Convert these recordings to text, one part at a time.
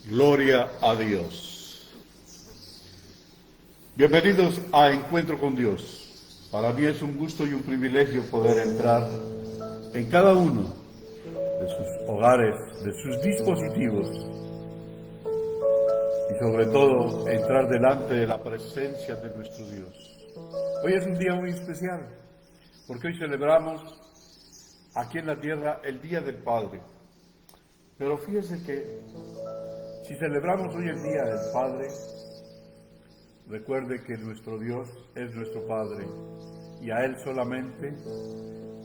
Gloria a Dios. Bienvenidos a Encuentro con Dios. Para mí es un gusto y un privilegio poder entrar en cada uno de sus hogares, de sus dispositivos y sobre todo entrar delante de la presencia de nuestro Dios. Hoy es un día muy especial porque hoy celebramos aquí en la tierra el Día del Padre. Pero fíjese que si celebramos hoy el Día del Padre, recuerde que nuestro Dios es nuestro Padre y a Él solamente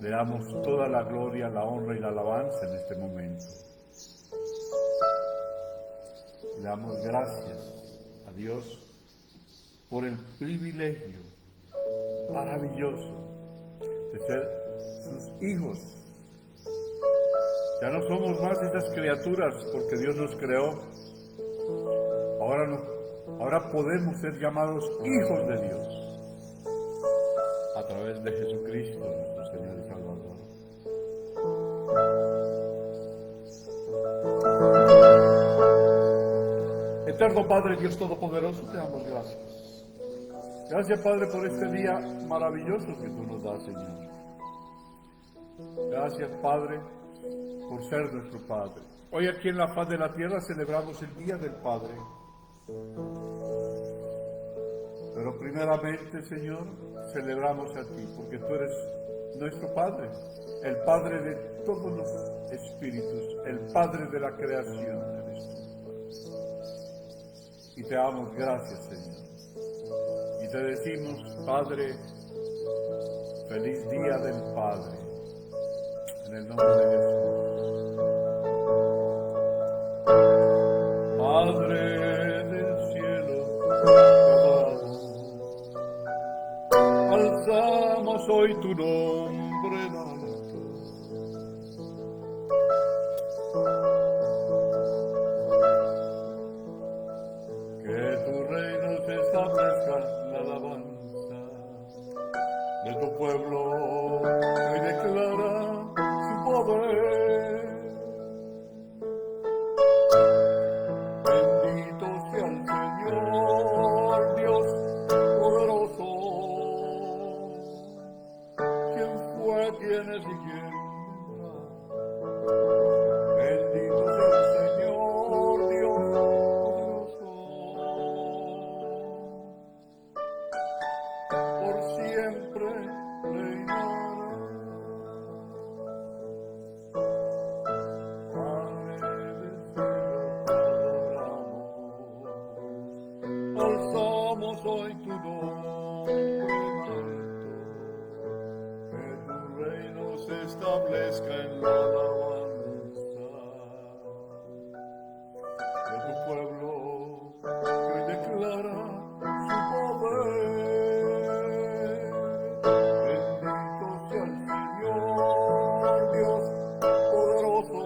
le damos toda la gloria, la honra y la alabanza en este momento. Le damos gracias a Dios por el privilegio maravilloso de ser sus hijos. Ya no somos más esas criaturas porque Dios nos creó. Ahora podemos ser llamados hijos de Dios a través de Jesucristo, nuestro Señor y Salvador. Eterno Padre, Dios Todopoderoso, te damos gracias. Gracias, Padre, por este día maravilloso que tú nos das, Señor. Gracias, Padre, por ser nuestro Padre. Hoy aquí en la faz de la tierra celebramos el Día del Padre. Pero primeramente, Señor, celebramos a ti, porque tú eres nuestro Padre, el Padre de todos los espíritus, el Padre de la creación eres tú. Y te damos gracias, Señor. Y te decimos, Padre, feliz Día del Padre, en el nombre de Jesús. Padre del cielo, alzamos hoy tu nombre en alto. Que tu reino se establezca en la alabanza de tu pueblo y declara su poder. Bendito sea el Señor Dios poderoso, quien fue, quién es y quién vendrá. Bendito sea el Señor Dios poderoso, por siempre reinará. Padre del cielo, te adoramos, alzamos hoy tu nombre en alto. Que tu reino se establezca en la alabanza de tu pueblo que hoy declara su poder. Bendito sea el Señor Dios poderoso,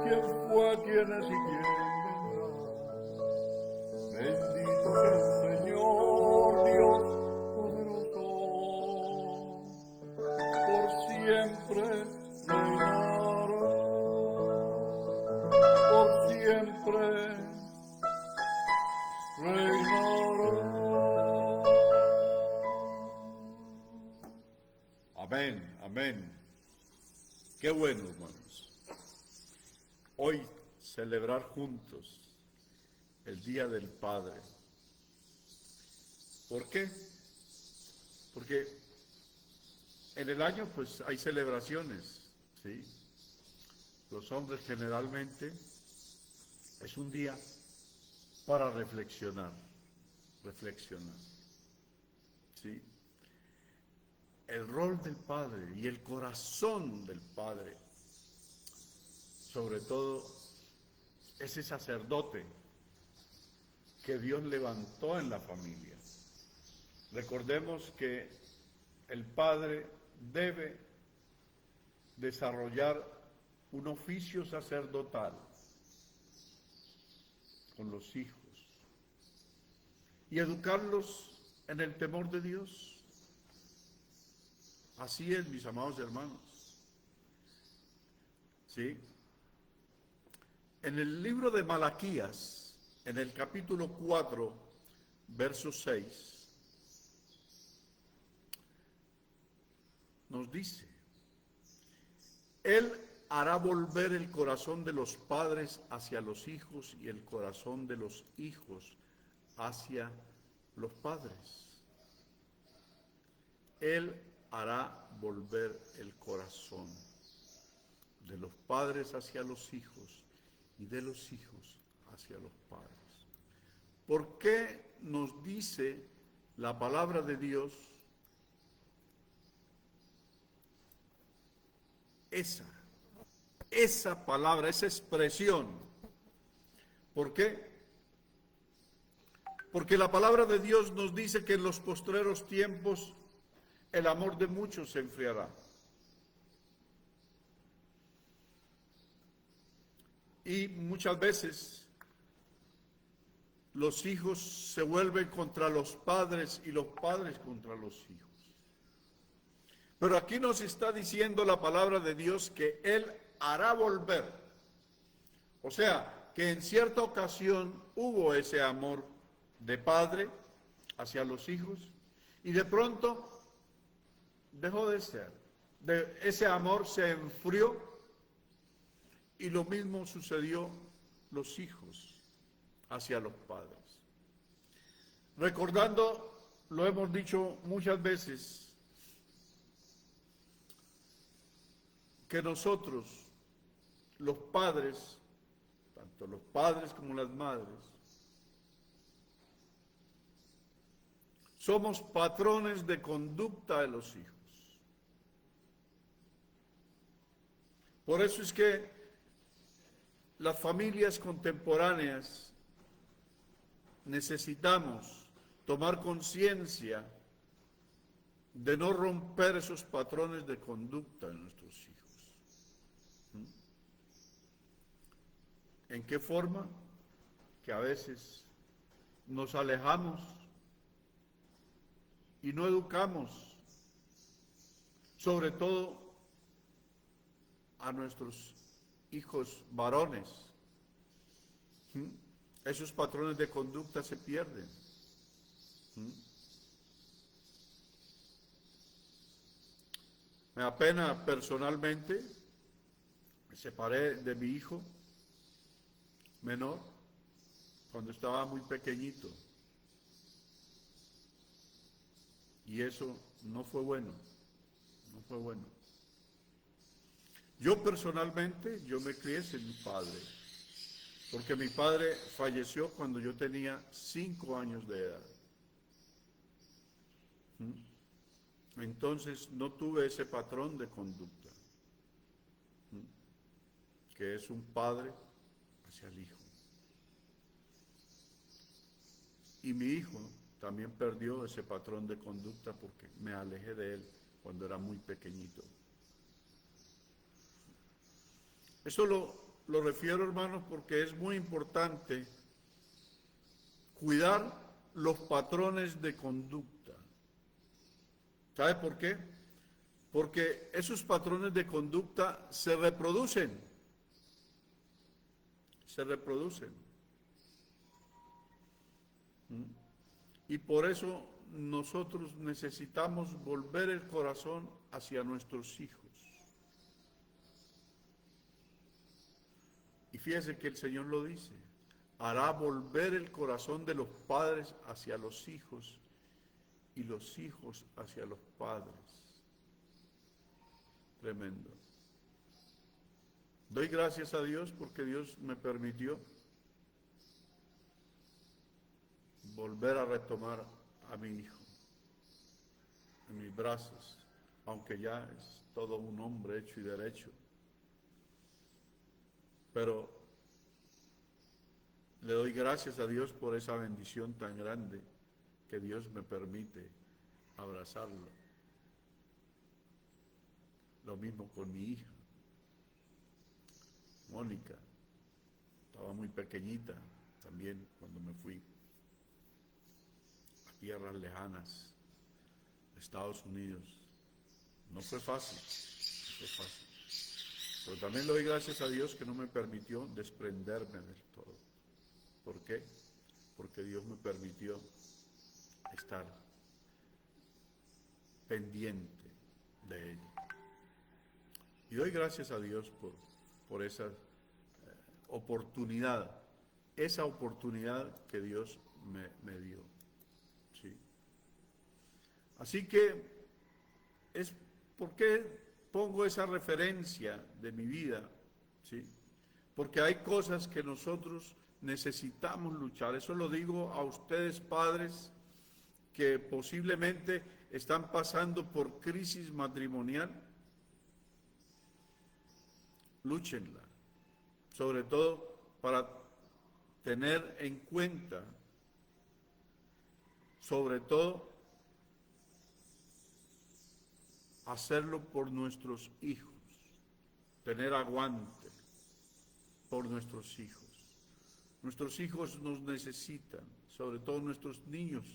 quien fue, quién es y quién vendrá. Bendito sea el Señor Dios poderoso, por siempre reinará, por siempre reinará. Amén, amén. Qué bueno, hermanos. Hoy celebrar juntos el Día del Padre. ¿Por qué? Porque en el año pues hay celebraciones, ¿sí? Los hombres generalmente es un día para reflexionar, ¿sí? El rol del Padre y el corazón del Padre, sobre todo ese sacerdote que Dios levantó en la familia. Recordemos que el padre debe desarrollar un oficio sacerdotal con los hijos y educarlos en el temor de Dios. Así es, mis amados hermanos. ¿Sí? En el libro de Malaquías, en el capítulo 4, verso 6, nos dice: Él hará volver el corazón de los padres hacia los hijos y el corazón de los hijos hacia los padres. Él hará volver el corazón de los padres hacia los hijos y de los hijos hacia los padres. ¿Por qué nos dice la palabra de Dios esa palabra, esa expresión? ¿Por qué? Porque la palabra de Dios nos dice que en los postreros tiempos el amor de muchos se enfriará. Y muchas veces los hijos se vuelven contra los padres y los padres contra los hijos. Pero aquí nos está diciendo la palabra de Dios que Él hará volver. O sea, que en cierta ocasión hubo ese amor de padre hacia los hijos y de pronto dejó de ser. Ese amor se enfrió y lo mismo sucedió los hijos hacia los padres. Recordando, lo hemos dicho muchas veces, que nosotros, los padres, tanto los padres como las madres, somos patrones de conducta de los hijos. Por eso es que las familias contemporáneas necesitamos tomar conciencia de no romper esos patrones de conducta de nuestros hijos. ¿En qué forma? Que a veces nos alejamos y no educamos, sobre todo a nuestros hijos varones. Esos patrones de conducta se pierden. Me apena personalmente, me separé de mi hijo menor cuando estaba muy pequeñito. Y eso no fue bueno, no fue bueno. Yo personalmente, yo me crié sin mi padre, porque mi padre falleció cuando yo tenía 5 años de edad. Entonces no tuve ese patrón de conducta, que es un padre hacia el hijo. Y mi hijo también perdió ese patrón de conducta porque me alejé de él cuando era muy pequeñito. Eso lo refiero, hermanos, porque es muy importante cuidar los patrones de conducta. ¿Sabe por qué? Porque esos patrones de conducta se reproducen. Se reproducen. Y por eso nosotros necesitamos volver el corazón hacia nuestros hijos. Y fíjese que el Señor lo dice, hará volver el corazón de los padres hacia los hijos y los hijos hacia los padres. Tremendo. Doy gracias a Dios porque Dios me permitió volver a retomar a mi hijo en mis brazos, aunque ya es todo un hombre hecho y derecho. Pero le doy gracias a Dios por esa bendición tan grande que Dios me permite abrazarlo. Lo mismo con mi hija, Mónica. Estaba muy pequeñita también cuando me fui a tierras lejanas, Estados Unidos. No fue fácil, no fue fácil. Pero también le doy gracias a Dios que no me permitió desprenderme del todo. ¿Por qué? Porque Dios me permitió estar pendiente de ello. Y doy gracias a Dios por esa oportunidad que Dios me dio. ¿Sí? Así que ¿por qué pongo esa referencia de mi vida? ¿Sí? Porque hay cosas que nosotros necesitamos luchar. Eso lo digo a ustedes, padres, que posiblemente están pasando por crisis matrimonial. Lúchenla, sobre todo para tener en cuenta, sobre todo, hacerlo por nuestros hijos, tener aguante por nuestros hijos. Nuestros hijos nos necesitan, sobre todo nuestros niños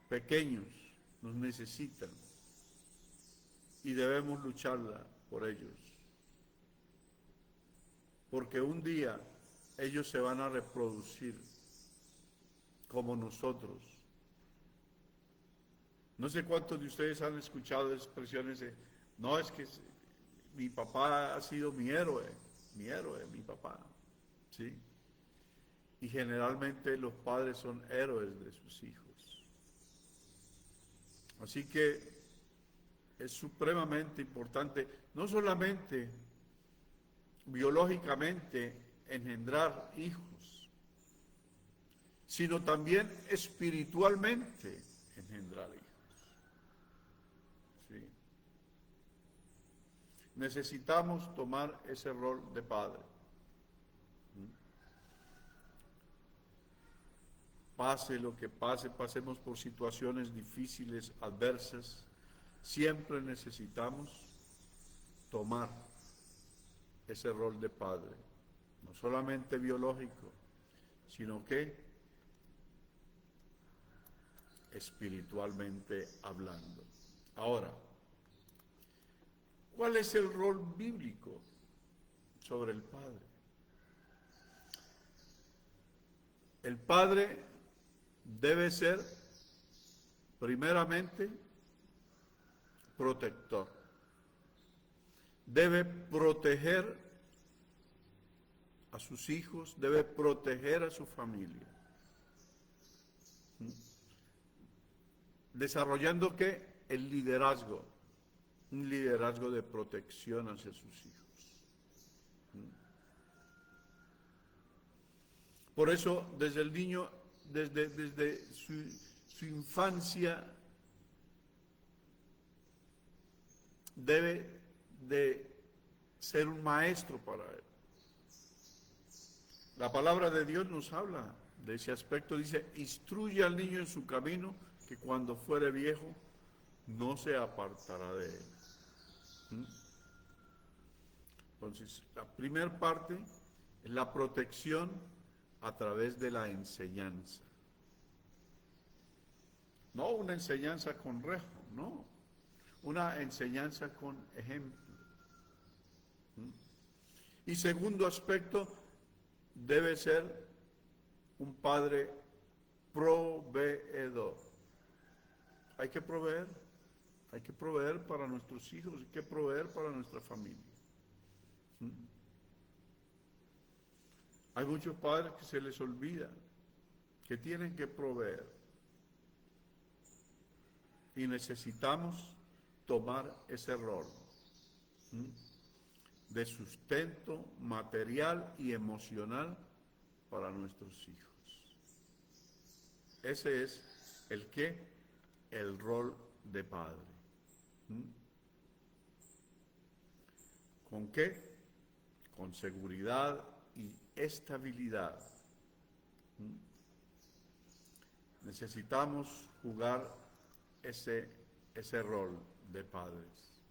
pequeños nos necesitan y debemos lucharla por ellos. Porque un día ellos se van a reproducir como nosotros. No sé cuántos de ustedes han escuchado expresiones de, no, es que mi papá ha sido mi héroe, mi papá, ¿sí? Y generalmente los padres son héroes de sus hijos. Así que es supremamente importante, no solamente biológicamente engendrar hijos, sino también espiritualmente engendrar hijos. ¿Sí? Necesitamos tomar ese rol de padre. Pase lo que pase, pasemos por situaciones difíciles, adversas, siempre necesitamos tomar ese rol de padre, no solamente biológico, sino que espiritualmente hablando. Ahora, ¿cuál es el rol bíblico sobre el padre? El padre debe ser, primeramente, protector. Debe proteger a sus hijos, debe proteger a su familia. ¿Desarrollando qué? El liderazgo, un liderazgo de protección hacia sus hijos. Por eso, desde el niño, desde su infancia, debe de ser un maestro para él. La palabra de Dios nos habla de ese aspecto, dice, instruye al niño en su camino, que cuando fuere viejo no se apartará de él. Entonces, la primera parte es la protección a través de la enseñanza. No una enseñanza con rejo, no. Una enseñanza con ejemplo. Y segundo aspecto, debe ser un padre proveedor. Hay que proveer para nuestros hijos, hay que proveer para nuestra familia. Hay muchos padres que se les olvida que tienen que proveer. Y necesitamos tomar ese rol de sustento material y emocional para nuestros hijos. Ese es el rol de padre. ¿Con qué? Con seguridad y estabilidad. Necesitamos jugar ese rol de padres.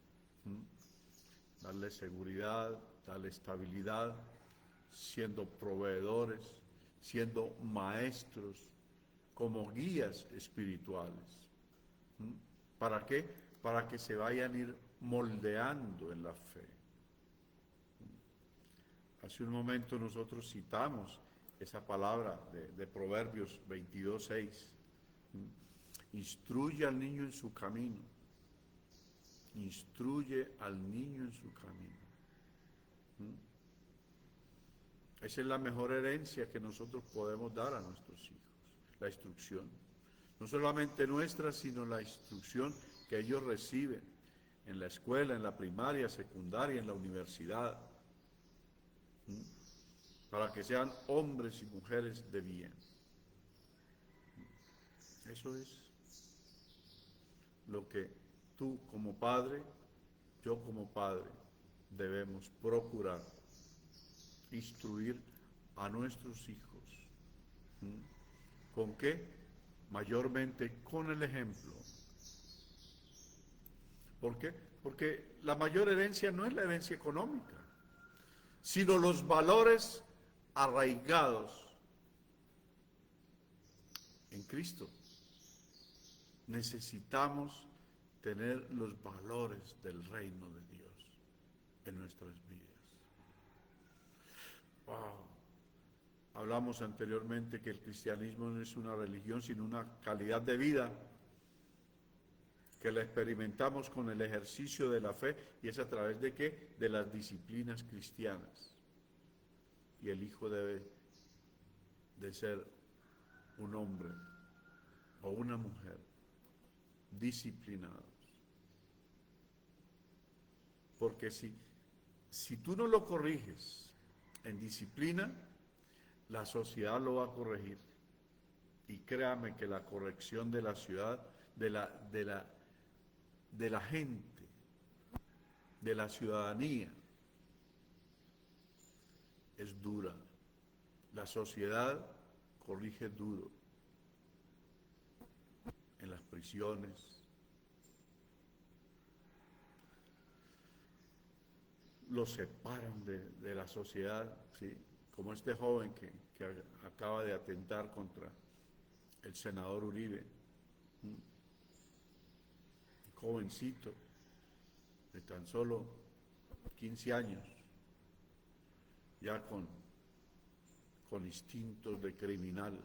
Darle seguridad, darle estabilidad, siendo proveedores, siendo maestros, como guías espirituales. ¿Para qué? Para que se vayan a ir moldeando en la fe. Hace un momento nosotros citamos esa palabra de Proverbios 22:6. Instruye al niño en su camino. Instruye al niño en su camino. Esa es la mejor herencia que nosotros podemos dar a nuestros hijos, la instrucción. No solamente nuestra, sino la instrucción que ellos reciben en la escuela, en la primaria, secundaria, en la universidad, para que sean hombres y mujeres de bien. Eso es lo que tú como padre, yo como padre, debemos procurar instruir a nuestros hijos. ¿Con qué? Mayormente con el ejemplo. ¿Por qué? Porque la mayor herencia no es la herencia económica, sino los valores arraigados en Cristo. Necesitamos tener los valores del reino de Dios en nuestras vidas. Wow. Hablamos anteriormente que el cristianismo no es una religión, sino una calidad de vida que la experimentamos con el ejercicio de la fe, y es a través de ¿qué? De las disciplinas cristianas. Y el hijo debe de ser un hombre o una mujer disciplinados. Porque si tú no lo corriges en disciplina, la sociedad lo va a corregir. Y créame que la corrección de la ciudad, de la gente, de la ciudadanía, es dura. La sociedad corrige duro en las prisiones. Los separan de la sociedad, ¿sí? Como este joven que acaba de atentar contra el senador Uribe, jovencito, de tan solo 15 años, ya con instintos de criminal,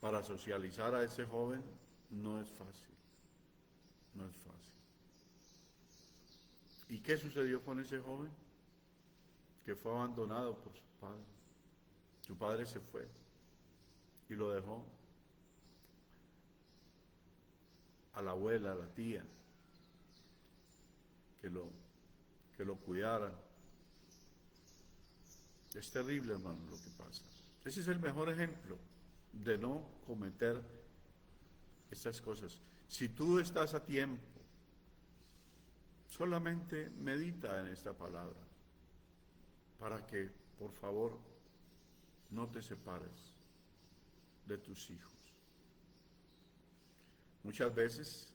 para socializar a ese joven no es fácil, no es fácil. ¿Y qué sucedió con ese joven? Que fue abandonado por su padre. Su padre se fue y lo dejó a la abuela, a la tía, que lo cuidaran. Es terrible, hermano, lo que pasa. Ese es el mejor ejemplo de no cometer estas cosas. Si tú estás a tiempo, solamente medita en esta palabra, para que, por favor, no te separes de tus hijos. Muchas veces,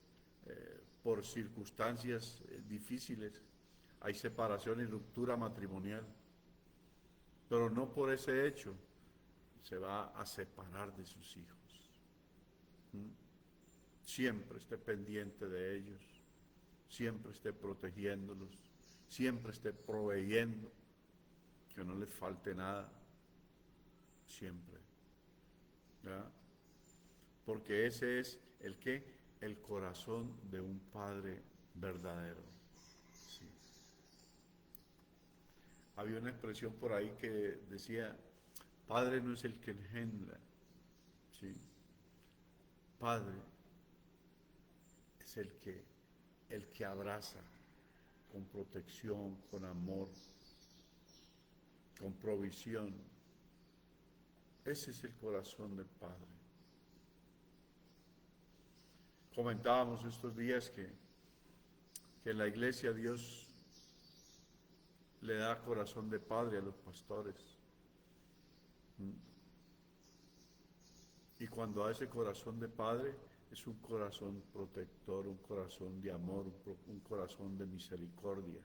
por circunstancias difíciles, hay separación y ruptura matrimonial, pero no por ese hecho se va a separar de sus hijos. Siempre esté pendiente de ellos, siempre esté protegiéndolos, siempre esté proveyendo, que no les falte nada, siempre. ¿Verdad? Porque ese es el corazón de un padre verdadero. Sí. Había una expresión por ahí que decía, padre no es el que engendra, ¿sí? Padre es el que abraza con protección, con amor, con provisión. Ese es el corazón del Padre. Comentábamos estos días que en la iglesia Dios le da corazón de padre a los pastores. Y cuando a ese corazón de padre, es un corazón protector, un corazón de amor, un corazón de misericordia.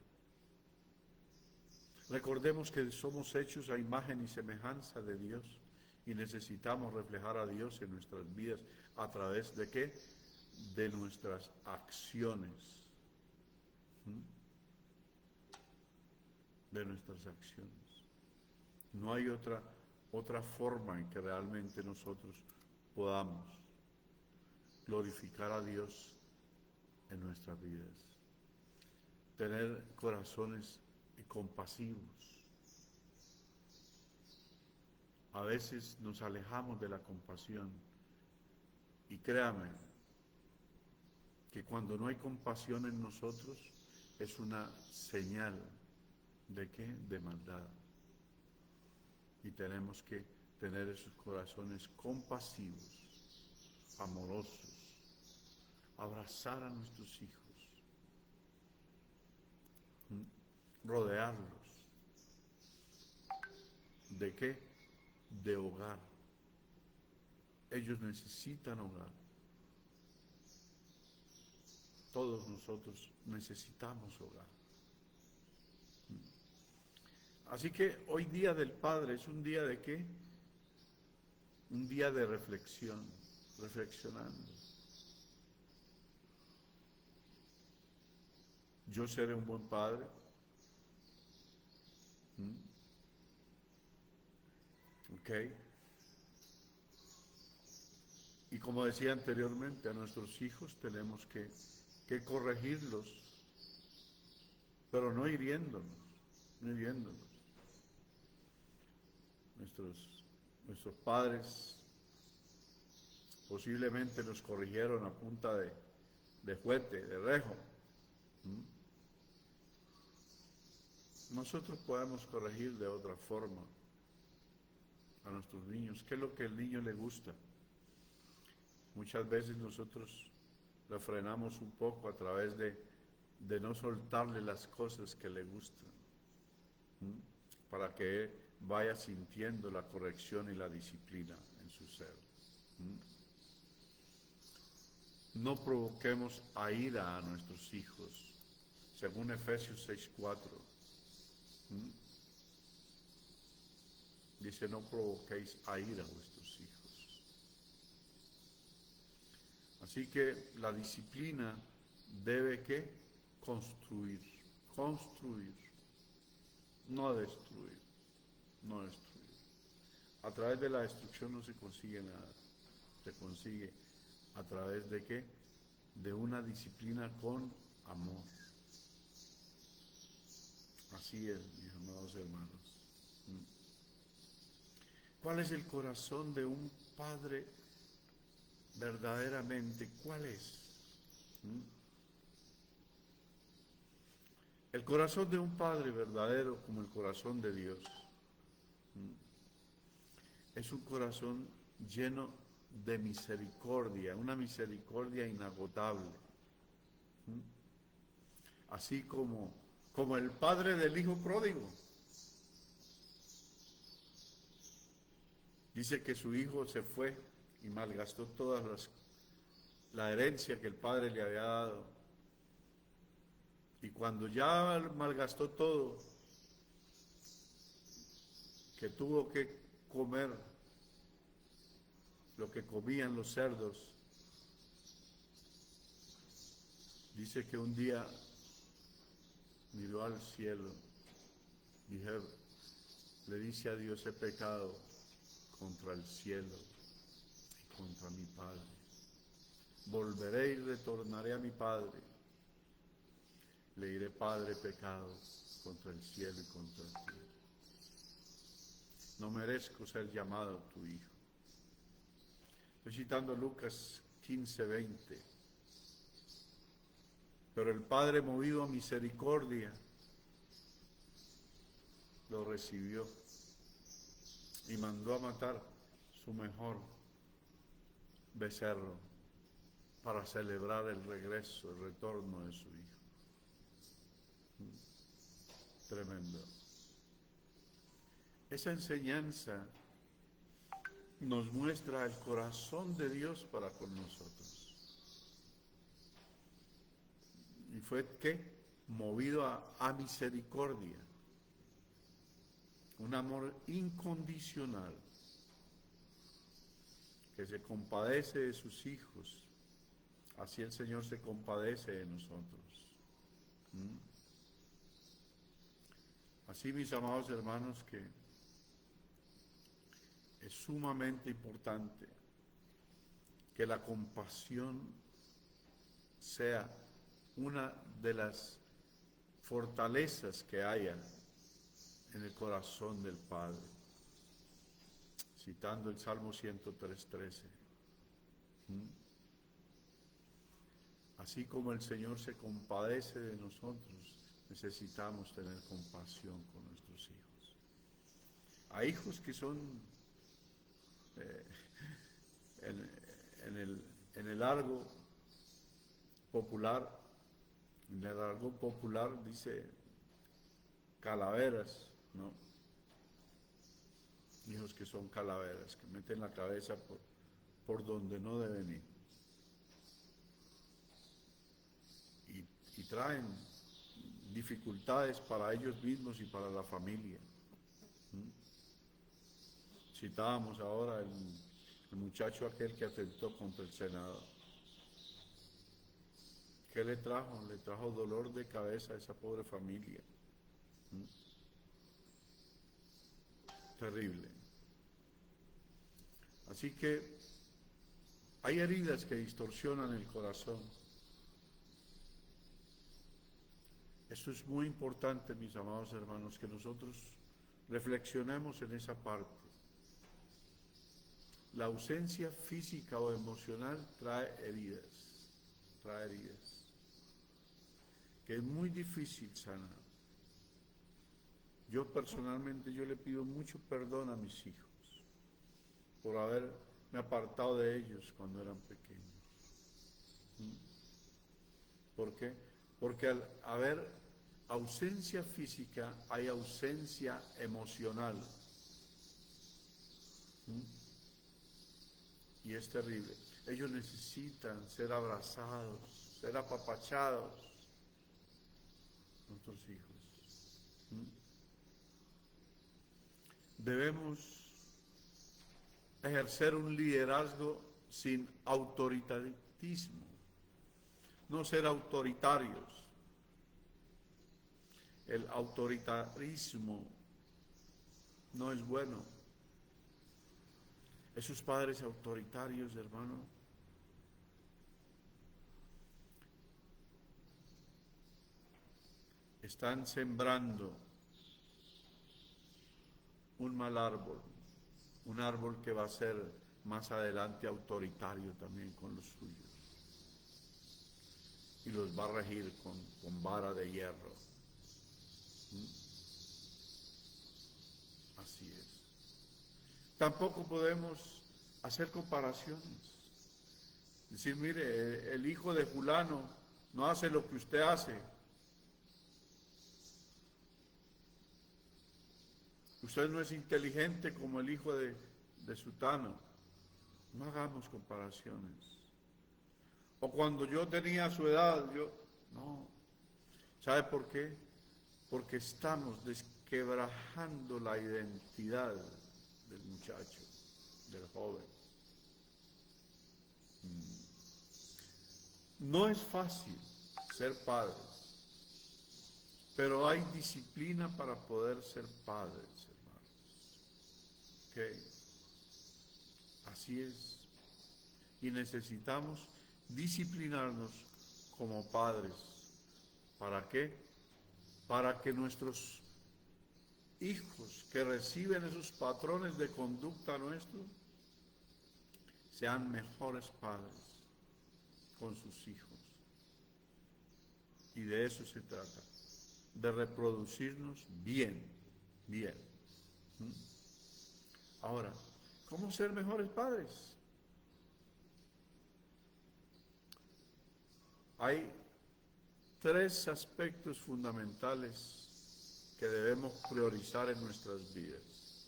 Recordemos que somos hechos a imagen y semejanza de Dios y necesitamos reflejar a Dios en nuestras vidas a través de ¿qué? De nuestras acciones. de nuestras acciones. No hay otra forma en que realmente nosotros podamos glorificar a Dios en nuestras vidas. Tener corazones compasivos. A veces nos alejamos de la compasión y créame que cuando no hay compasión en nosotros es una señal ¿de qué? De maldad. Y tenemos que tener esos corazones compasivos, amorosos, abrazar a nuestros hijos, rodearlos. ¿De qué? De hogar. Ellos necesitan hogar. Todos nosotros necesitamos hogar. Así que hoy día del Padre es un día de qué? Un día de reflexión, reflexionando. Yo seré un buen padre. ¿Ok? Y como decía anteriormente, a nuestros hijos tenemos que corregirlos, pero no hiriéndonos, no hiriéndonos. Nuestros padres posiblemente nos corrigieron a punta de juguete, de rejo. Nosotros podemos corregir de otra forma a nuestros niños. ¿Qué es lo que al niño le gusta? Muchas veces nosotros lo frenamos un poco a través de no soltarle las cosas que le gustan, para que él vaya sintiendo la corrección y la disciplina en su ser. No provoquemos a ira a nuestros hijos, según Efesios 6:4. Dice, no provoquéis a ira a vuestros hijos. Así que la disciplina debe que construir, no destruir. A través de la destrucción no se consigue nada, se consigue a través de qué? De una disciplina con amor. Así es, mis amados hermanos. ¿Cuál es el corazón de un padre verdaderamente? ¿Cuál es? El corazón de un padre verdadero, como el corazón de Dios, es un corazón lleno de misericordia, una misericordia inagotable. Así como el padre del hijo pródigo. Dice que su hijo se fue y malgastó toda la herencia que el padre le había dado. Y cuando ya malgastó todo, que tuvo que comer lo que comían los cerdos, dice que un día miró al cielo y le dice a Dios, he pecado contra el cielo y contra mi Padre. Volveré y retornaré a mi Padre. Le diré, Padre, pecado contra el cielo y contra ti. No merezco ser llamado tu hijo. Estoy citando Lucas 15:20. Pero el Padre, movido a misericordia, lo recibió y mandó a matar su mejor becerro para celebrar el regreso, el retorno de su hijo. Tremendo. Esa enseñanza nos muestra el corazón de Dios para con nosotros. Y fue ¿qué? Movido a misericordia. Un amor incondicional que se compadece de sus hijos. Así el Señor se compadece de nosotros. Así, mis amados hermanos, que es sumamente importante que la compasión sea una de las fortalezas que haya en el corazón del Padre. Citando el Salmo 103:13. Así como el Señor se compadece de nosotros, necesitamos tener compasión con nuestros hijos. Hay hijos que son en el argot popular, dice calaveras, ¿no? Hijos que son calaveras, que meten la cabeza por donde no deben ir. Y traen dificultades para ellos mismos y para la familia. Citábamos ahora el muchacho aquel que atentó contra el senador. ¿Qué le trajo? Le trajo dolor de cabeza a esa pobre familia. Terrible. Así que hay heridas que distorsionan el corazón. Esto es muy importante, mis amados hermanos, que nosotros reflexionemos en esa parte. La ausencia física o emocional trae heridas, que es muy difícil sanar. Yo personalmente, yo le pido mucho perdón a mis hijos por haberme apartado de ellos cuando eran pequeños. ¿Por qué? Porque al haber ausencia física hay ausencia emocional. Y es terrible. Ellos necesitan ser abrazados, ser apapachados, nuestros hijos. Debemos ejercer un liderazgo sin autoritarismo, no ser autoritarios. El autoritarismo no es bueno. Esos padres autoritarios, hermano, están sembrando un mal árbol, un árbol que va a ser más adelante autoritario también con los suyos y los va a regir con vara de hierro. Así es. Tampoco podemos hacer comparaciones. Decir, mire, el hijo de fulano no hace lo que usted hace. Usted no es inteligente como el hijo de sutano. No hagamos comparaciones. O cuando yo tenía su edad, no. ¿Sabe por qué? Porque estamos desquebrajando la identidad del muchacho, del joven. No es fácil ser padre, pero hay disciplina para poder ser padres, hermanos. ¿Okay? Así es. Y necesitamos disciplinarnos como padres. ¿Para qué? Para que nuestros hijos que reciben esos patrones de conducta nuestros sean mejores padres con sus hijos. Y de eso se trata, de reproducirnos bien. Ahora, ¿cómo ser mejores padres? Hay 3 aspectos fundamentales que debemos priorizar en nuestras vidas.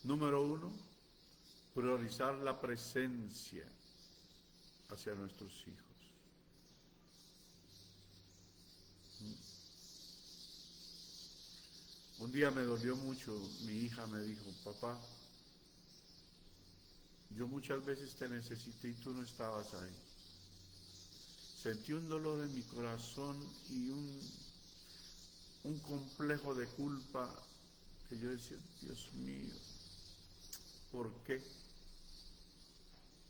Número 1, priorizar la presencia hacia nuestros hijos. Un día me dolió mucho, mi hija me dijo, papá, yo muchas veces te necesité y tú no estabas ahí. Sentí un dolor en mi corazón y un complejo de culpa que yo decía, Dios mío, ¿por qué?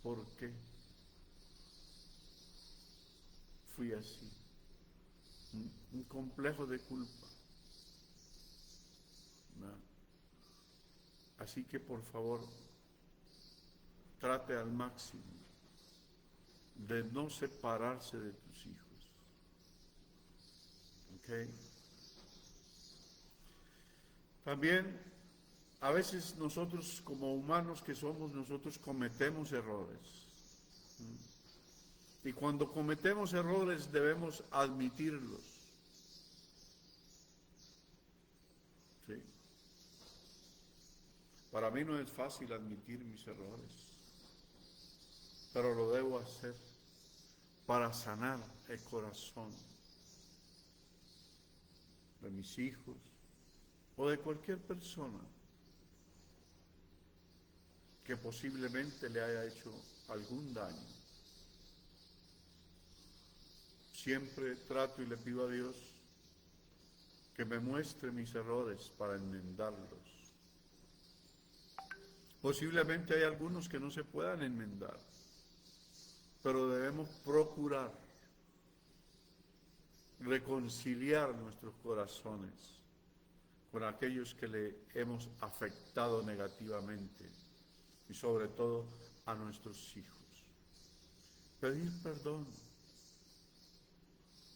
¿Por qué fui así? Un complejo de culpa, ¿no? Así que por favor, trate al máximo de no separarse de tus hijos, ¿ok? También, a veces nosotros como humanos que somos, nosotros cometemos errores. Y cuando cometemos errores debemos admitirlos. ¿Sí? Para mí no es fácil admitir mis errores, pero lo debo hacer para sanar el corazón de mis hijos o de cualquier persona que posiblemente le haya hecho algún daño. Siempre trato y le pido a Dios que me muestre mis errores para enmendarlos. Posiblemente hay algunos que no se puedan enmendar, pero debemos procurar reconciliar nuestros corazones con aquellos que le hemos afectado negativamente y sobre todo a nuestros hijos. Pedir perdón.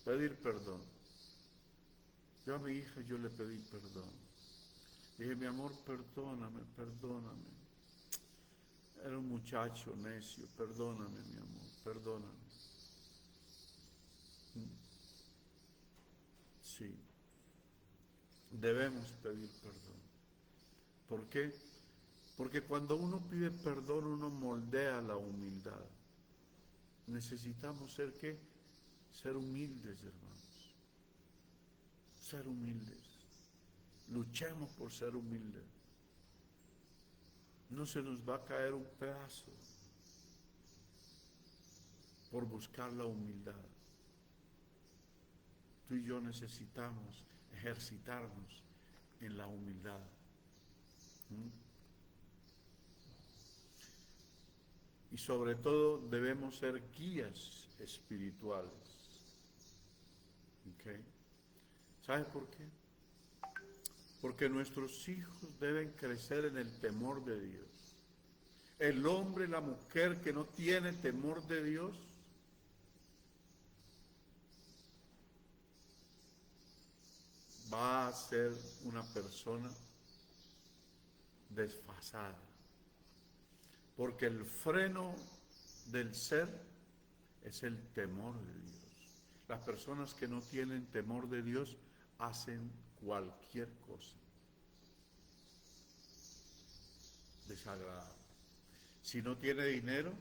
Pedir perdón. Yo a mi hija yo le pedí perdón. Dije, mi amor, perdóname, perdóname. Era un muchacho necio, perdóname, mi amor, perdóname. Sí, debemos pedir perdón. ¿Por qué? Porque cuando uno pide perdón, uno moldea la humildad. Necesitamos ser, ¿qué? Ser humildes, hermanos. Ser humildes. Luchemos por ser humildes. No se nos va a caer un pedazo por buscar la humildad. Tú y yo necesitamos ejercitarnos en la humildad. Y sobre todo debemos ser guías espirituales. ¿Okay? ¿Sabes por qué? Porque nuestros hijos deben crecer en el temor de Dios. El hombre, la mujer que no tiene temor de Dios, va a ser una persona desfasada. Porque el freno del ser es el temor de Dios. Las personas que no tienen temor de Dios hacen cualquier cosa desagradable. Si no tiene dinero,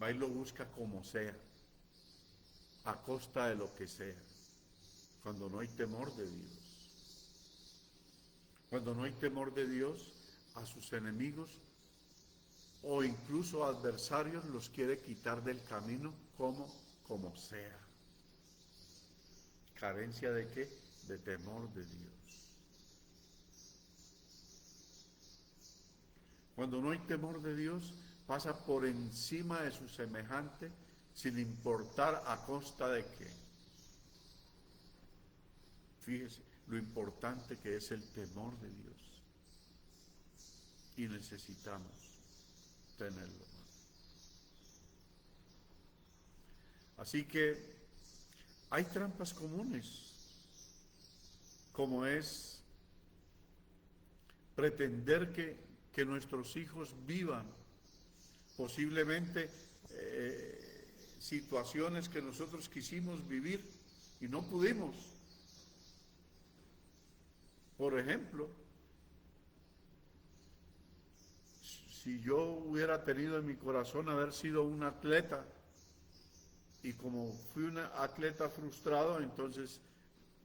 va y lo busca como sea, a costa de lo que sea, cuando no hay temor de Dios. Cuando no hay temor de Dios, a sus enemigos o incluso adversarios los quiere quitar del camino como sea. ¿Carencia de qué? De temor de Dios. Cuando no hay temor de Dios, pasa por encima de su semejante sin importar a costa de qué. Fíjese lo importante que es el temor de Dios. Y necesitamos tenerlo. Así que hay trampas comunes, como es pretender que nuestros hijos vivan posiblemente situaciones que nosotros quisimos vivir y no pudimos. Por ejemplo, si yo hubiera tenido en mi corazón haber sido un atleta y como fui un atleta frustrado, entonces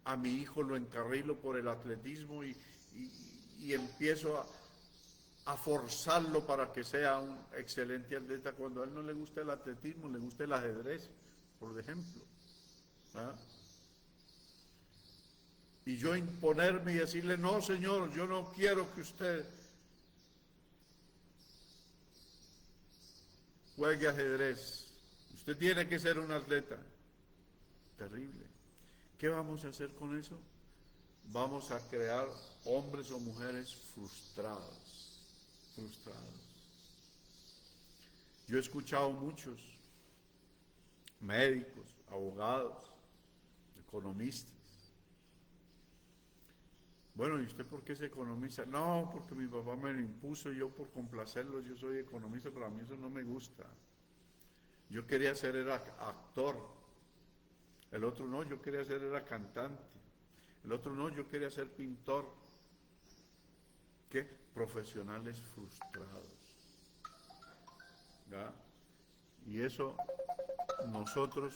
a mi hijo lo encarrilo por el atletismo y empiezo a forzarlo para que sea un excelente atleta cuando a él no le gusta el atletismo, le gusta el ajedrez, por ejemplo. ¿Ah? Y yo imponerme y decirle, no, Señor, yo no quiero que usted juegue ajedrez. Usted tiene que ser un atleta. Terrible. ¿Qué vamos a hacer con eso? Vamos a crear hombres o mujeres frustrados. Frustrados. Yo he escuchado muchos médicos, abogados, economistas. Bueno, ¿y usted por qué es economista? No, porque mi papá me lo impuso, yo por complacerlo, yo soy economista, pero a mí eso no me gusta. Yo quería ser era actor, el otro no, yo quería ser era cantante, el otro no, yo quería ser pintor. ¿Qué? Profesionales frustrados. ¿Ya? Y eso nosotros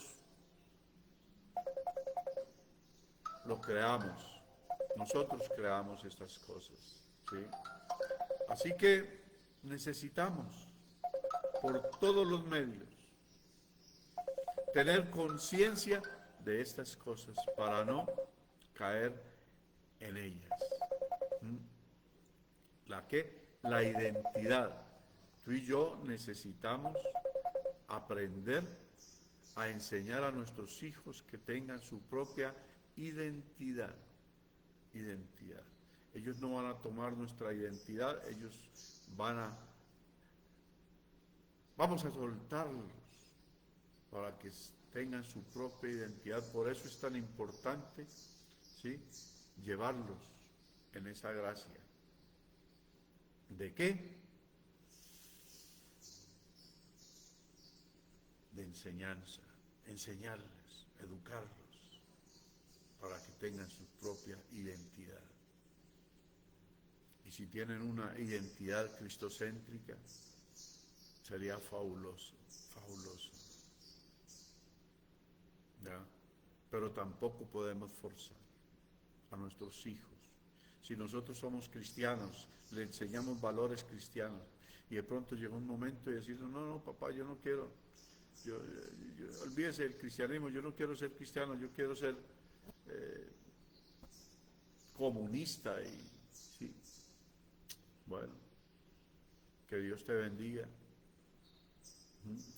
lo creamos. Nosotros creamos estas cosas, ¿sí? Así que necesitamos, por todos los medios, tener conciencia de estas cosas para no caer en ellas. ¿La qué? La identidad. Tú y yo necesitamos aprender a enseñar a nuestros hijos que tengan su propia identidad. Identidad. Ellos no van a tomar nuestra identidad, ellos vamos a soltarlos para que tengan su propia identidad. Por eso es tan importante, ¿sí?, llevarlos en esa gracia. ¿De qué? De enseñanza, enseñarles, educarlos, para que tengan su propia identidad. Y si tienen una identidad cristocéntrica, sería fabuloso, fabuloso. ¿Ya? Pero tampoco podemos forzar a nuestros hijos. Si nosotros somos cristianos, le enseñamos valores cristianos, y de pronto llega un momento y decimos, no, papá, yo no quiero, olvídese del cristianismo, yo no quiero ser cristiano, yo quiero ser comunista. Y sí, bueno, que Dios te bendiga.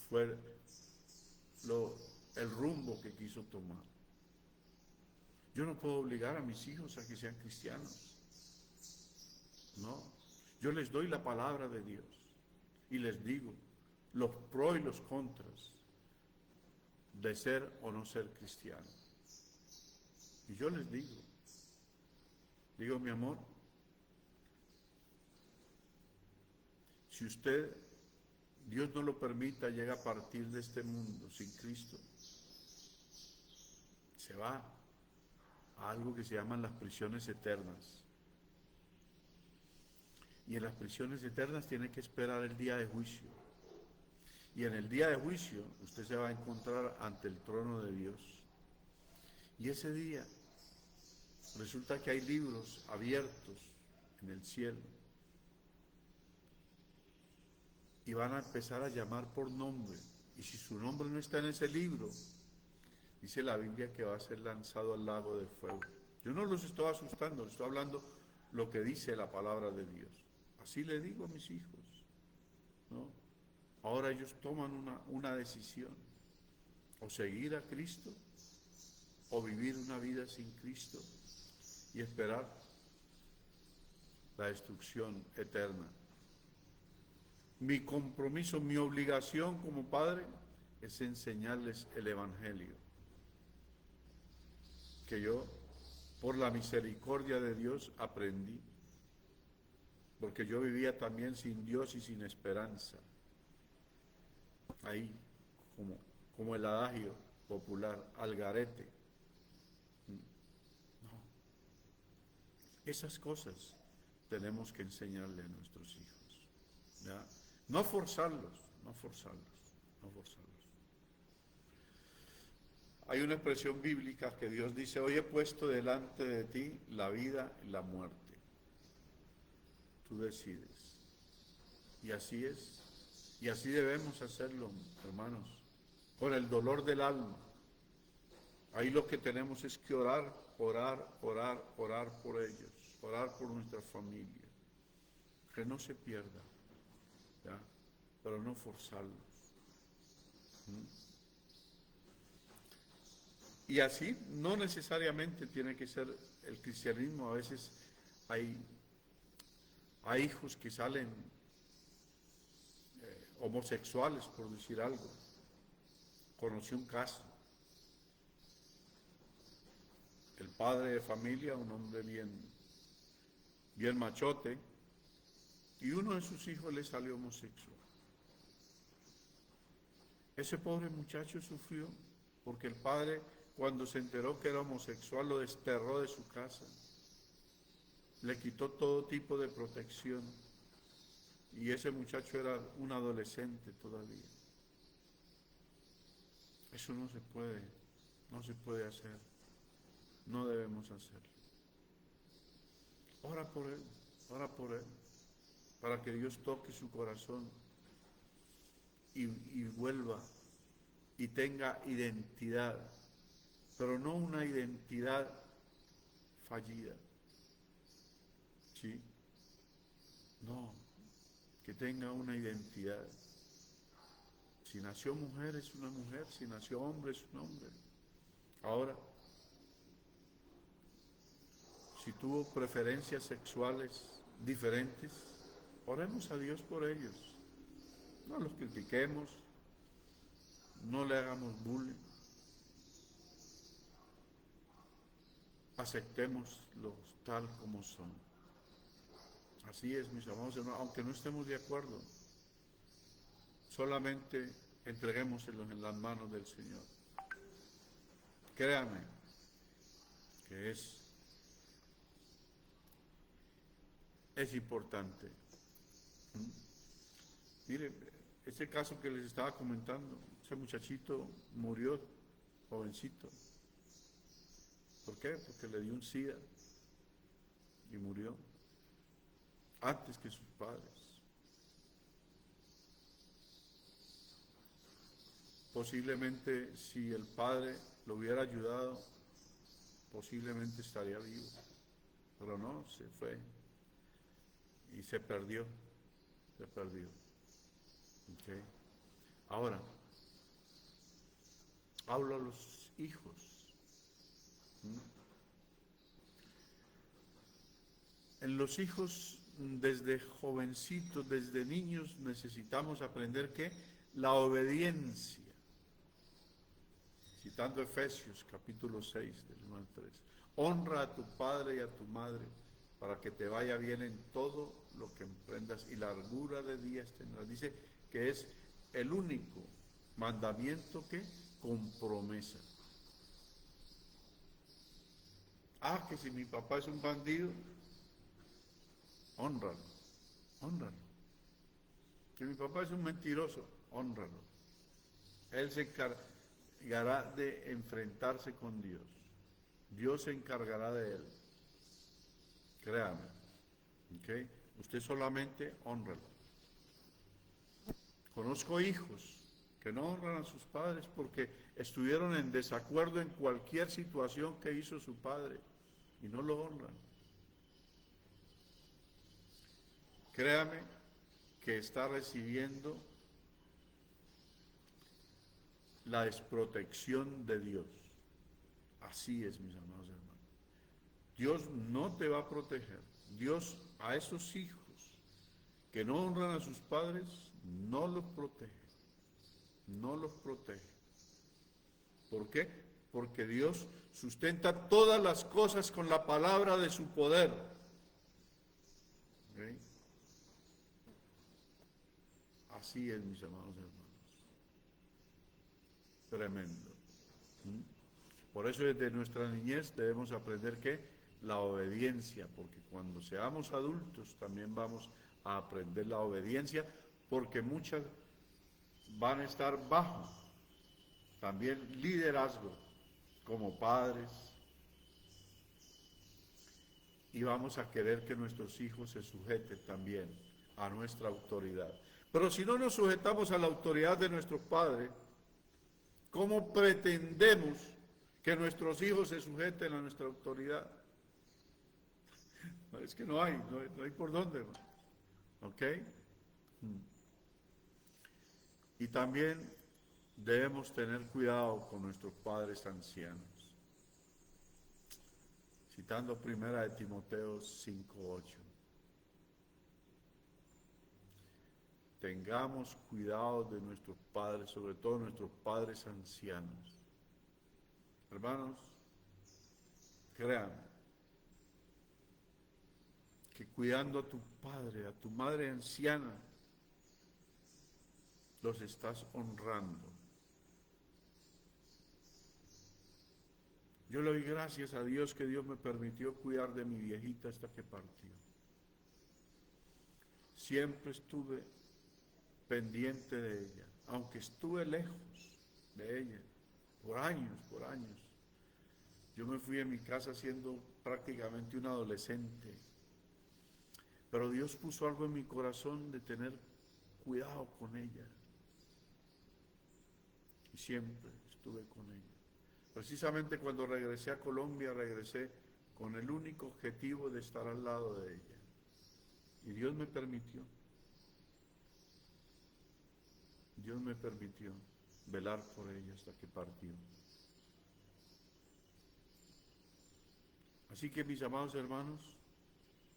Fue el rumbo que quiso tomar. Yo no puedo obligar a mis hijos a que sean cristianos, no. Yo les doy la palabra de Dios y les digo los pros y los contras de ser o no ser cristiano. Y yo les digo, mi amor, si usted, Dios no lo permita, llega a partir de este mundo sin Cristo, se va a algo que se llaman las prisiones eternas. Y en las prisiones eternas tiene que esperar el día de juicio. Y en el día de juicio usted se va a encontrar ante el trono de Dios. Y ese día resulta que hay libros abiertos en el cielo. Y van a empezar a llamar por nombre. Y si su nombre no está en ese libro, dice la Biblia que va a ser lanzado al lago de fuego. Yo no los estoy asustando, les estoy hablando lo que dice la palabra de Dios. Así le digo a mis hijos, ¿no? Ahora ellos toman una decisión, o seguir a Cristo, o vivir una vida sin Cristo y esperar la destrucción eterna. Mi compromiso, mi obligación como padre es enseñarles el Evangelio, que yo, por la misericordia de Dios, aprendí, porque yo vivía también sin Dios y sin esperanza. Ahí, como el adagio popular, al garete. No. Esas cosas tenemos que enseñarle a nuestros hijos, ¿ya? No forzarlos. Hay una expresión bíblica que Dios dice, hoy he puesto delante de ti la vida y la muerte. Tú decides. Y así es. Y así debemos hacerlo, hermanos, con el dolor del alma. Ahí lo que tenemos es que orar orar por ellos, orar por nuestra familia, que no se pierda, ¿ya? Pero no forzarlos. Y así no necesariamente tiene que ser el cristianismo. A veces hay hijos que salen homosexuales, por decir algo. Conocí un caso. El padre de familia, un hombre bien machote, y uno de sus hijos le salió homosexual. Ese pobre muchacho sufrió porque el padre, cuando se enteró que era homosexual, lo desterró de su casa. Le quitó todo tipo de protección. Y ese muchacho era un adolescente todavía. Eso no se puede hacer. No debemos hacerlo. Ora por él, para que Dios toque su corazón y vuelva y tenga identidad, pero no una identidad fallida. ¿Sí? No, que tenga una identidad. Si nació mujer es una mujer, si nació hombre es un hombre. Ahora, si tuvo preferencias sexuales diferentes, oremos a Dios por ellos. No los critiquemos, no le hagamos bullying. Aceptémoslos tal como son. Así es, mis amados hermanos, aunque no estemos de acuerdo, solamente entreguémoselos en las manos del Señor. Créame que es importante. Mire, ese caso que les estaba comentando, ese muchachito murió jovencito. ¿Por qué? Porque le dio un SIDA y murió antes que sus padres. Posiblemente si el padre lo hubiera ayudado, posiblemente estaría vivo, pero no, se fue y se perdió. ¿Okay? Ahora, hablo a los hijos. En los hijos, desde jovencitos, desde niños, necesitamos aprender que la obediencia. Citando Efesios capítulo 6, del 1 al 3. Honra a tu padre y a tu madre, para que te vaya bien en todo lo que emprendas y largura de días tendrás. Dice que es el único mandamiento que con promesa. Que si mi papá es un bandido, hónralo. Que mi papá es un mentiroso, hónralo. Él se encargará de enfrentarse con Dios. Dios se encargará de él. Créame. ¿Okay? Usted solamente hónralo. Conozco hijos que no honran a sus padres porque estuvieron en desacuerdo en cualquier situación que hizo su padre y no lo honran. Créame que está recibiendo la desprotección de Dios. Así es, mis amados hermanos. Dios no te va a proteger. Dios a esos hijos que no honran a sus padres, no los protege. ¿Por qué? Porque Dios sustenta todas las cosas con la palabra de su poder. ¿Okay? Así es, mis amados hermanos. Tremendo. Por eso desde nuestra niñez debemos aprender que la obediencia, porque cuando seamos adultos también vamos a aprender la obediencia, porque muchas van a estar bajo también liderazgo como padres y vamos a querer que nuestros hijos se sujeten también a nuestra autoridad. Pero si no nos sujetamos a la autoridad de nuestros padres, ¿cómo pretendemos Que nuestros hijos se sujeten a nuestra autoridad. No, es que no hay por dónde, hermano. ¿Ok? Y también debemos tener cuidado con nuestros padres ancianos. Citando primera de Timoteo 5:8. Tengamos cuidado de nuestros padres, sobre todo nuestros padres ancianos. Hermanos, créanme que cuidando a tu padre, a tu madre anciana, los estás honrando. Yo le doy gracias a Dios que Dios me permitió cuidar de mi viejita hasta que partió. Siempre estuve pendiente de ella, aunque estuve lejos de ella, por años. Yo me fui de mi casa siendo prácticamente un adolescente, pero Dios puso algo en mi corazón de tener cuidado con ella. Y siempre estuve con ella. Precisamente cuando regresé a Colombia, regresé con el único objetivo de estar al lado de ella. Y Dios me permitió velar por ella hasta que partió. Así que mis amados hermanos,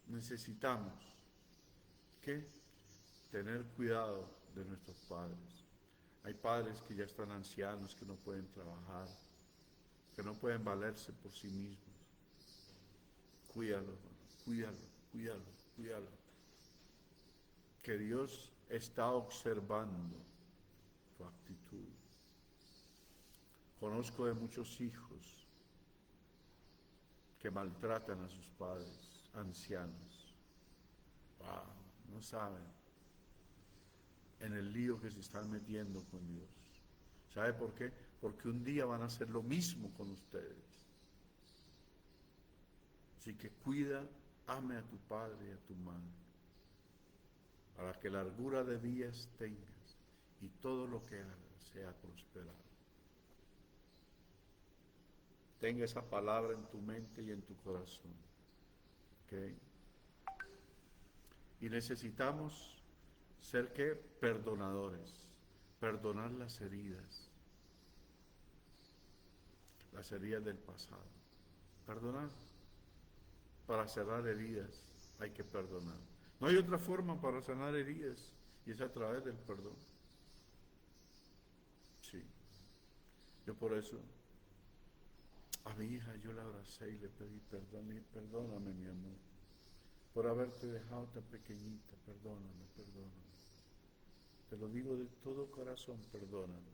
necesitamos que tener cuidado de nuestros padres. Hay padres que ya están ancianos, que no pueden trabajar, que no pueden valerse por sí mismos. Cuídalo, cuídalo. Que Dios está observando tu actitud. Conozco de muchos hijos que maltratan a sus padres ancianos. Wow, no saben en el lío que se están metiendo con Dios. ¿Sabe por qué? Porque un día van a hacer lo mismo con ustedes. Así que cuida, ame a tu padre y a tu madre, para que largura de días tengas y todo lo que hagas sea prosperado. Tenga esa palabra en tu mente y en tu corazón. ¿Okay? Y necesitamos ser ¿qué? Perdonadores. Perdonar las heridas del pasado. Perdonar. Para cerrar heridas hay que perdonar. No hay otra forma para sanar heridas y es a través del perdón. Sí. Yo por eso a mi hija yo la abracé y le pedí perdón. Y perdóname, mi amor, por haberte dejado tan pequeñita. Perdóname. Te lo digo de todo corazón, perdóname.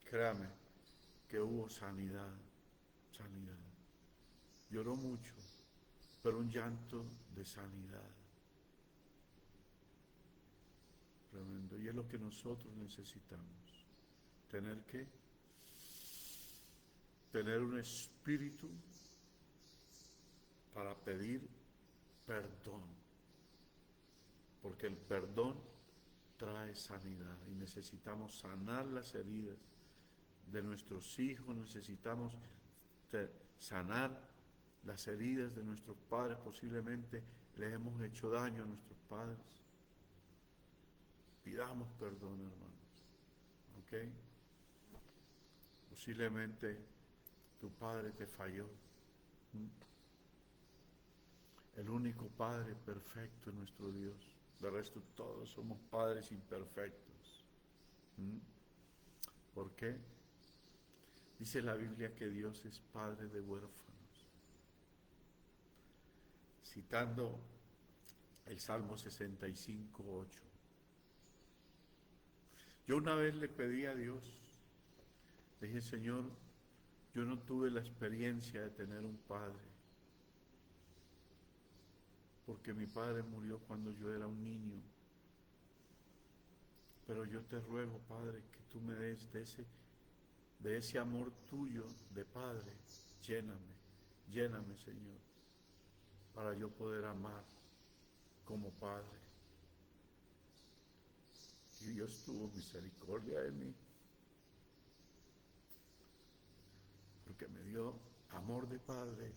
Créame que hubo sanidad. Lloró mucho, pero un llanto de sanidad. Tremendo. Y es lo que nosotros necesitamos. Tener un espíritu para pedir perdón. Porque el perdón trae sanidad y necesitamos sanar las heridas de nuestros hijos, necesitamos sanar las heridas de nuestros padres. Posiblemente les hemos hecho daño a nuestros padres. Pidamos perdón, hermanos. ¿Ok? Posiblemente tu padre te falló. El único Padre perfecto es nuestro Dios. De resto todos somos padres imperfectos. ¿Por qué? Dice la Biblia que Dios es Padre de huérfanos. Citando el Salmo 65:8. Yo una vez le pedí a Dios, le dije, Señor, yo no tuve la experiencia de tener un padre, porque mi padre murió cuando yo era un niño. Pero yo te ruego, Padre, que tú me des de ese amor tuyo de Padre. Lléname, Señor, para yo poder amar como Padre. Y Dios tuvo misericordia de mí. que me dio amor de padre.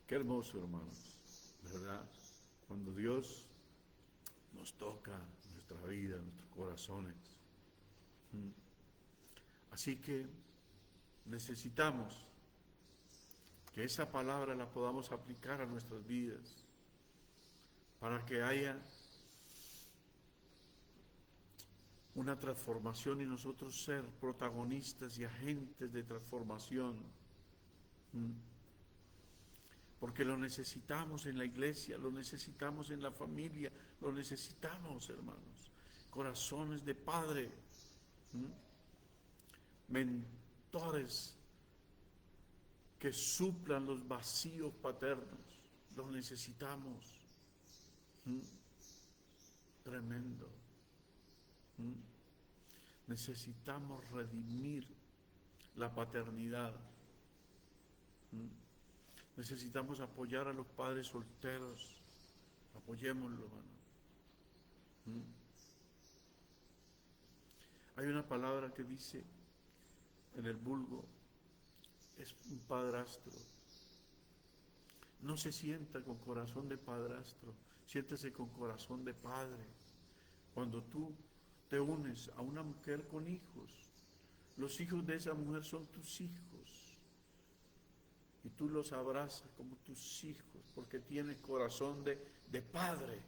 Qué hermoso, hermanos, ¿verdad? Cuando Dios nos toca nuestra vida, nuestros corazones. Así que necesitamos que esa palabra la podamos aplicar a nuestras vidas, para que haya una transformación y nosotros ser protagonistas y agentes de transformación. Porque lo necesitamos en la iglesia, lo necesitamos en la familia, lo necesitamos, hermanos. Corazones de padre, mentores que suplan los vacíos paternos, los necesitamos. Tremendo. Necesitamos redimir la paternidad. Necesitamos apoyar a los padres solteros. Apoyémoslo, hermano. Hay una palabra que dice en el vulgo, es un padrastro. No se sienta con corazón de padrastro, siéntese con corazón de padre. Cuando tú te unes a una mujer con hijos, los hijos de esa mujer son tus hijos. Y tú los abrazas como tus hijos, porque tienes corazón de padre.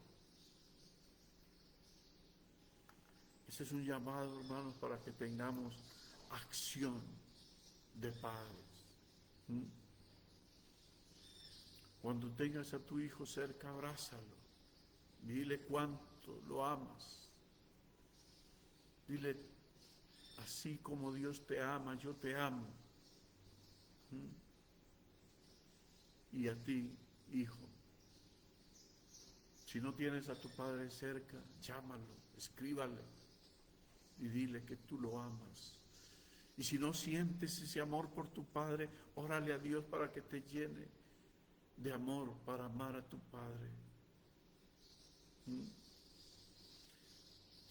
Ese es un llamado, hermanos, para que tengamos acción de padres. Cuando tengas a tu hijo cerca, abrázalo. Dile cuánto lo amas. Dile, así como Dios te ama, yo te amo. Y a ti, hijo, si no tienes a tu padre cerca, llámalo, escríbale y dile que tú lo amas. Y si no sientes ese amor por tu padre, órale a Dios para que te llene de amor para amar a tu padre.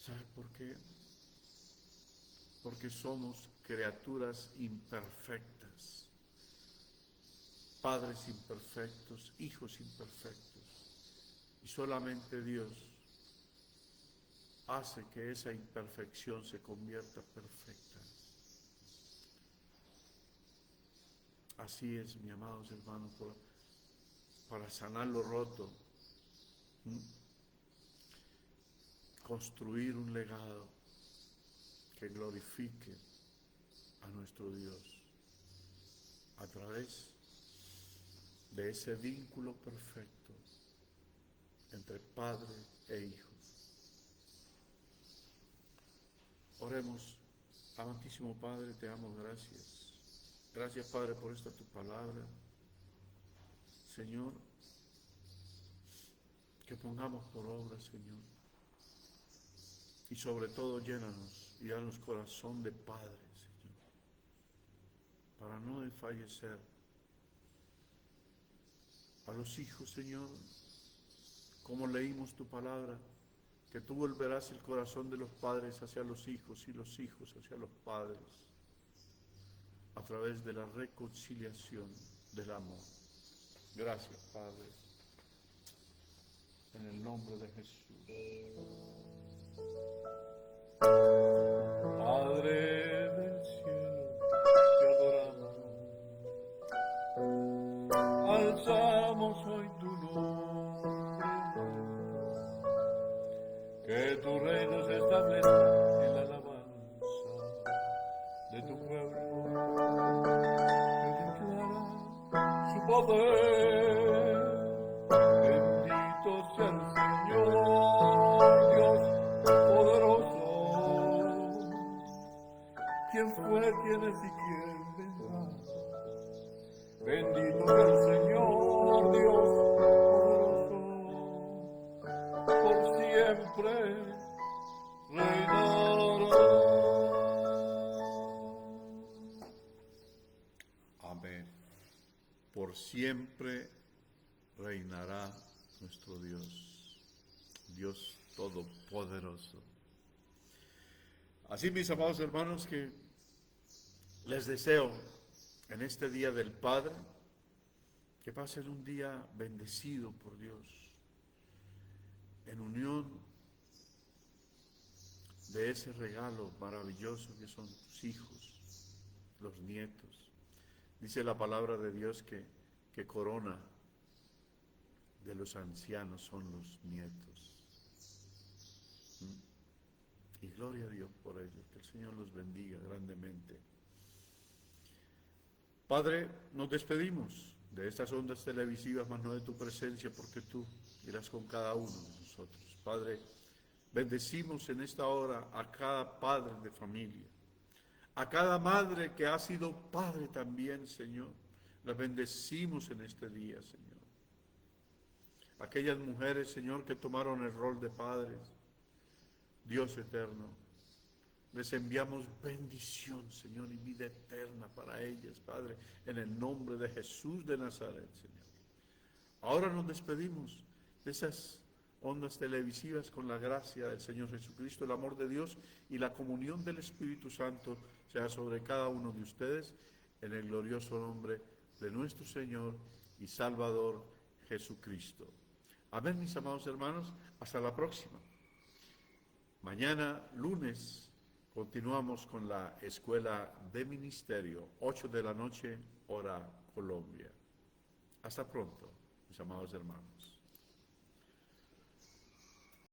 ¿Sabes por qué? Porque somos criaturas imperfectas. Padres imperfectos, hijos imperfectos. Y solamente Dios hace que esa imperfección se convierta perfecta. Así es, mis amados hermanos, para sanar lo roto, construir un legado que glorifique a nuestro Dios a través de ese vínculo perfecto entre padre e hijos. Oremos. Amantísimo Padre, te damos gracias. Gracias, Padre, por esta tu palabra. Señor, que pongamos por obra, Señor. Y sobre todo llénanos y danos corazón de Padre, Señor, para no desfallecer. A los hijos, Señor, como leímos tu palabra, que tú volverás el corazón de los padres hacia los hijos y los hijos hacia los padres, a través de la reconciliación del amor. Gracias, Padre, en el nombre de Jesús. Padre del cielo, te adoramos, alzamos hoy tu nombre, que tu reino se establezca en la alabanza de tu pueblo, que declara su poder. Bendito sea el Señor, Dios poderoso, quien fue, quien es y quien vendrá. Bendito sea el Señor, Dios poderoso, por siempre reinará. Amén. Por siempre reinará nuestro Dios, Dios todopoderoso. Así, mis amados hermanos, que les deseo en este Día del Padre que pasen un día bendecido por Dios, en unión de ese regalo maravilloso que son tus hijos, los nietos. Dice la palabra de Dios que corona de los ancianos son los nietos. Y gloria a Dios por ellos, que el Señor los bendiga grandemente. Padre, nos despedimos de estas ondas televisivas, mas no de tu presencia, porque tú irás con cada uno de nosotros. Padre, bendecimos en esta hora a cada padre de familia, a cada madre que ha sido padre también, Señor. Las bendecimos en este día, Señor. Aquellas mujeres, Señor, que tomaron el rol de padres, Dios eterno, les enviamos bendición, Señor, y vida eterna para ellas, Padre, en el nombre de Jesús de Nazaret, Señor. Ahora nos despedimos de esas ondas televisivas con la gracia del Señor Jesucristo, el amor de Dios y la comunión del Espíritu Santo sea sobre cada uno de ustedes, en el glorioso nombre de nuestro Señor y Salvador Jesucristo. Amén, mis amados hermanos, hasta la próxima. Mañana, lunes, continuamos con la Escuela de Ministerio, 8 de la noche, hora Colombia. Hasta pronto, mis amados hermanos.